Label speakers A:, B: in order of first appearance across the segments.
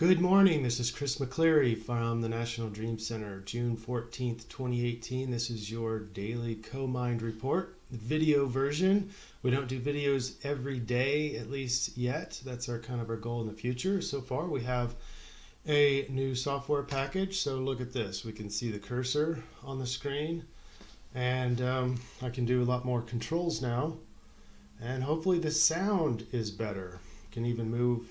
A: Good morning, this is Chris McCleary from the National Dream Center, June 14th, 2018. This is your daily COMIND report, video version. We don't do videos every day, at least yet. That's our goal in the future. So far, we have a new software package. So look at this. We can see the cursor on the screen, and I can do a lot more controls now. And hopefully the sound is better. Can even move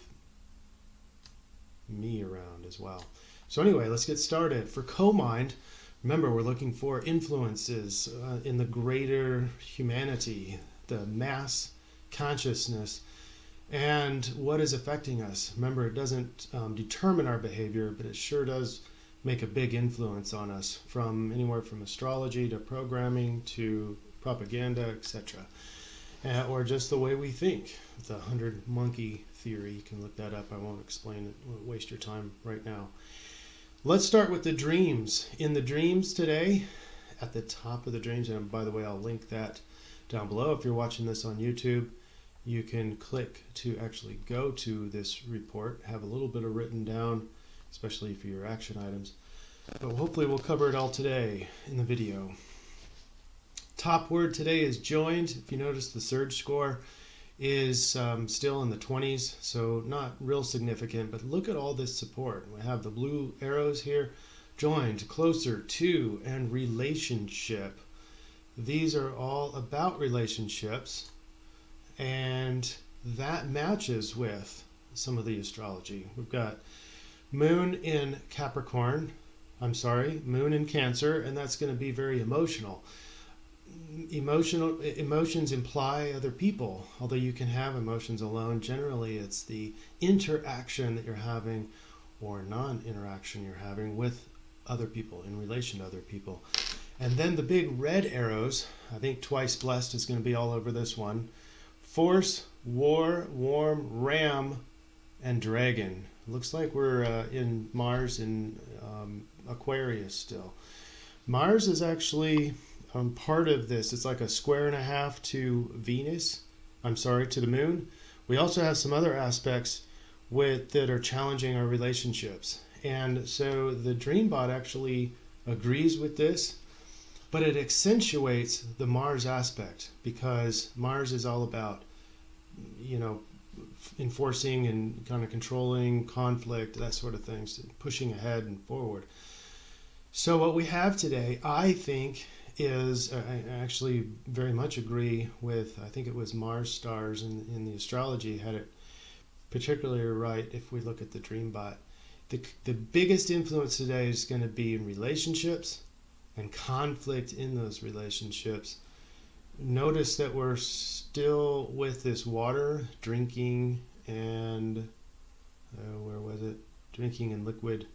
A: me around as well. So anyway, let's get started. For COMIND, remember we're looking for influences in the greater humanity, the mass consciousness, and what is affecting us. Remember, it doesn't determine our behavior, but it sure does make a big influence on us, from anywhere from astrology to programming to propaganda, etc. Or just the way we think. The 100 monkey theory, you can look that up. I won't explain it, won't waste your time right now. Let's start with the dreams. In the dreams today, at the top of the dreams, and by the way, I'll link that down below. If you're watching this on YouTube, you can click to actually go to this report, have a little bit of written down, especially for your action items. But hopefully we'll cover it all today in the video. Top word today is joined. If you notice, the surge score is still in the 20s, so not real significant, but look at all this support. We have the blue arrows here, joined, closer to, and relationship. These are all about relationships, and that matches with some of the astrology. We've got moon in moon in Cancer, and that's going to be very emotional. Emotions imply other people, although you can have emotions alone. Generally, it's the interaction that you're having or non-interaction you're having with other people, in relation to other people. And then the big red arrows, I think twice blessed is going to be all over this one. Force, war, warm, ram, and dragon. Looks like we're in Mars in Aquarius still. Mars is actually part of this. It's like a square and a half to Venus. To the moon. We also have some other aspects that are challenging our relationships. And so the Dreambot actually agrees with this, but it accentuates the Mars aspect, because Mars is all about, enforcing and controlling conflict, that sort of things, pushing ahead and forward. So what we have today, I think, is, I actually very much agree with, I think it was Mars stars in the astrology had it particularly right. If we look at the Dreambot, the biggest influence today is going to be in relationships and conflict in those relationships. Notice that we're still with this water, drinking, and drinking and liquid,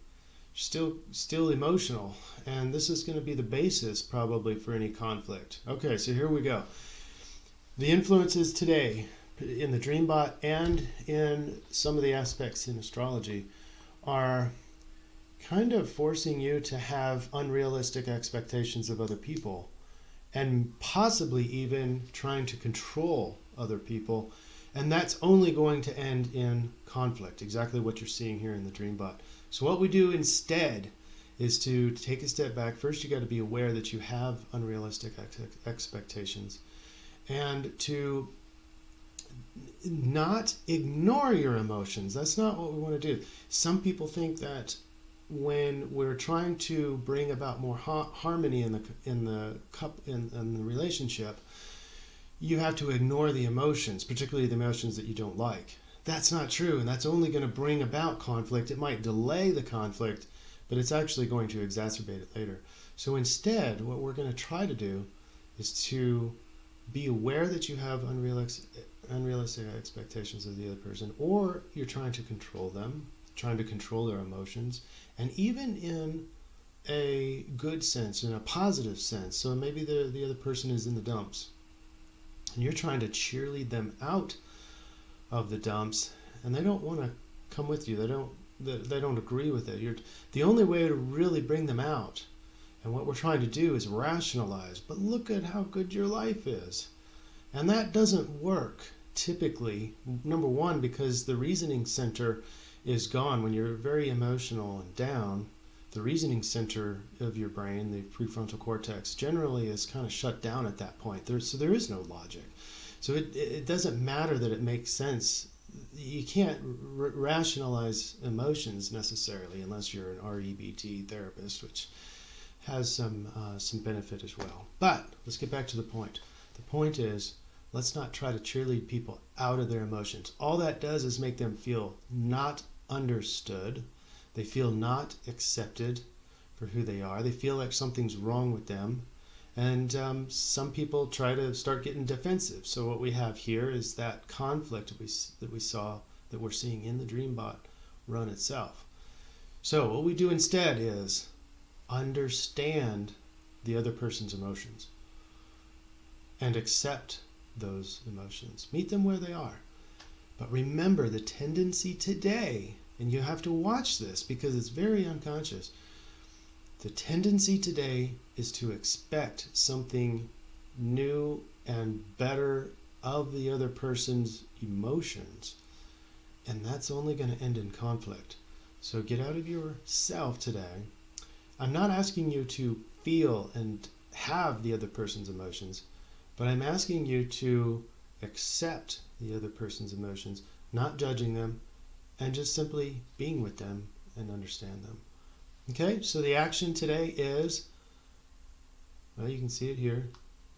A: still emotional, and this is going to be the basis probably for any conflict. Okay, so here we go. The influences today in the Dreambot and in some of the aspects in astrology are kind of forcing you to have unrealistic expectations of other people, and possibly even trying to control other people, and that's only going to end in conflict, exactly what you're seeing here in the Dreambot. So what we do instead is to take a step back. First, you got to be aware that you have unrealistic expectations, and to not ignore your emotions. That's not what we want to do. Some people think that when we're trying to bring about more harmony in the relationship, you have to ignore the emotions, particularly the emotions that you don't like. That's not true, and that's only going to bring about conflict. It might delay the conflict, but it's actually going to exacerbate it later. So instead, what we're going to try to do is to be aware that you have unrealistic expectations of the other person, or you're trying to control them, trying to control their emotions, and even in a good sense, in a positive sense. So maybe the other person is in the dumps, and you're trying to cheerlead them out of the dumps, and they don't want to come with you. They don't agree with it. The only way to really bring them out, and what we're trying to do, is rationalize. But look at how good your life is, and that doesn't work typically. Number one, because the reasoning center is gone. When you're very emotional and down, the reasoning center of your brain, the prefrontal cortex, generally is kind of shut down at that point. So there is no logic. So it doesn't matter that it makes sense. You can't rationalize emotions necessarily unless you're an REBT therapist, which has some benefit as well. But let's get back to the point. The point is, let's not try to cheerlead people out of their emotions. All that does is make them feel not understood. They feel not accepted for who they are. They feel like something's wrong with them. And some people try to start getting defensive. So what we have here is that conflict that we're seeing in the DreamBot run itself. So what we do instead is understand the other person's emotions and accept those emotions. Meet them where they are. But remember, the tendency today, and you have to watch this because it's very unconscious, the tendency today is to expect something new and better of the other person's emotions. And that's only going to end in conflict. So get out of yourself today. I'm not asking you to feel and have the other person's emotions, but I'm asking you to accept the other person's emotions, not judging them, and just simply being with them and understand them. Okay, so the action today is, well, you can see it here,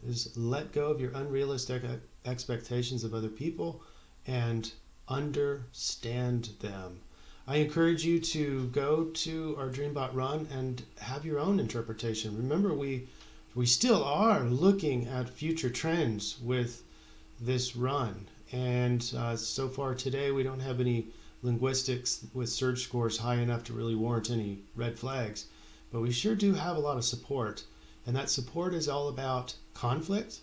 A: is let go of your unrealistic expectations of other people and understand them. I encourage you to go to our DreamBot run and have your own interpretation. Remember, we still are looking at future trends with this run. And so far today, we don't have any linguistics with surge scores high enough to really warrant any red flags. But we sure do have a lot of support. And that support is all about conflict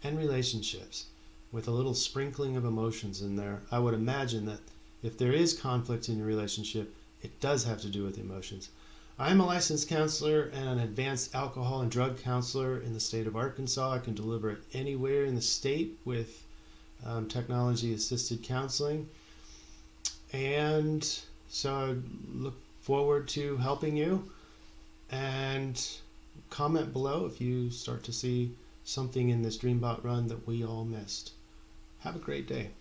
A: and relationships with a little sprinkling of emotions in there. I would imagine that if there is conflict in your relationship, it does have to do with emotions. I'm a licensed counselor and an advanced alcohol and drug counselor in the state of Arkansas. I can deliver it anywhere in the state with technology-assisted counseling. And so I look forward to helping you. And comment below if you start to see something in this DreamBot run that we all missed. Have a great day.